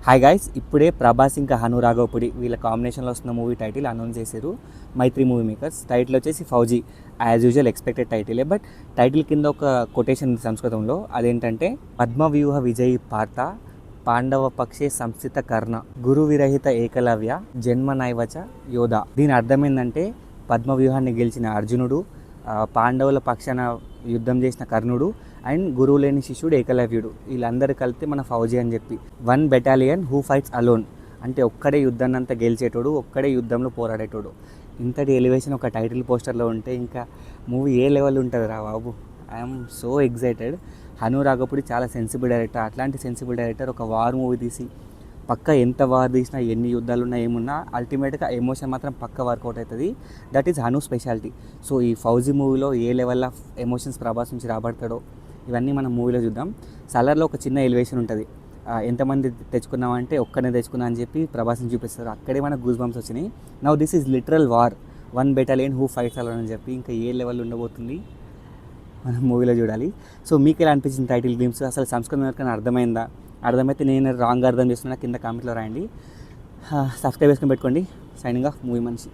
Hi guys, ఇప్పుడే ప్రభాస్ ఇంకా హను రాఘవపుడి వీళ్ళ కాంబినేషన్లో వస్తున్న మూవీ టైటిల్ అనౌన్స్ చేశారు. మైత్రి మూవీ మేకర్స్. టైటిల్ వచ్చేసి ఫౌజీ. యాజ్ యూజువల్ ఎక్స్పెక్టెడ్ టైటిలే, బట్ టైటిల్ కింద ఒక కొటేషన్ ఉంది సంస్కృతంలో. అదేంటంటే పద్మవ్యూహ విజయీ పార్త పాండవ పక్షే సంస్థిత కర్ణ గురు విరహిత ఏకలవ్య జన్మ నైవచ యోధ. దీని అర్థం ఏంటంటే పద్మవ్యూహాన్ని గెలిచిన అర్జునుడు, పాండవుల పక్షాన యుద్ధం చేసిన కర్ణుడు అండ్ గురువు లేని శిష్యుడు ఏకలవ్యుడు, వీళ్ళందరూ కలిపితే మన ఫౌజీ అని చెప్పి. 1 బెటాలియన్ హూ ఫైట్స్ అలోన్ అంటే ఒక్కడే యుద్ధాన్ని అంతా గెలిచేటోడు, ఒక్కడే యుద్ధంలో పోరాడేటోడు. ఇంతటి ఎలివేషన్ ఒక టైటిల్ పోస్టర్లో ఉంటే ఇంకా మూవీ ఏ లెవెల్ ఉంటుంది రా బాబు. I'm so excited. Hanu Raghavapudi చాలా సెన్సిబుల్ డైరెక్టర్. అట్లాంటి సెన్సిబుల్ డైరెక్టర్ ఒక వార్ మూవీ తీసి పక్క ఎంత వార్ తీసినా ఎన్ని యుద్ధాలు ఉన్నా ఏమున్నా అల్టిమేట్గా ఎమోషన్ మాత్రం పక్క వర్కౌట్ అవుతుంది. That is Hanu speciality. So ఈ ఫౌజీ మూవీలో ఏ లెవెల్ ఆఫ్ ఎమోషన్స్ ప్రభాస్ నుంచి రాబడతాడో ఇవన్నీ మనం మూవీలో చూద్దాం. సలార్లో ఒక చిన్న ఎలివేషన్ ఉంటుంది. ఎంతమంది తెచ్చుకున్నామంటే ఒక్కనే తెచ్చుకున్నా అని చెప్పి ప్రభాస్ని చూపిస్తారు. అక్కడే మనకు గూస్ బంప్స్ వచ్చినాయి. Now this is literal war. 1 battalion who fights alone అని చెప్పి ఇంకా ఏ లెవెల్ ఉండబోతుంది మనం మూవీలో చూడాలి. సో మీకు ఎలా అనిపించింది టైటిల్ గ్లిమ్స్? అసలు సంస్కృతం ఎవరికైనా అర్థమైందా? అర్థమైతే నేను రాంగ్ అర్థం చేస్తున్నా కింద కామెంట్లో రాయండి. సబ్స్క్రైబ్ చేసుకొని పెట్టుకోండి. సైనింగ్ ఆఫ్ మూవీ మనిషి.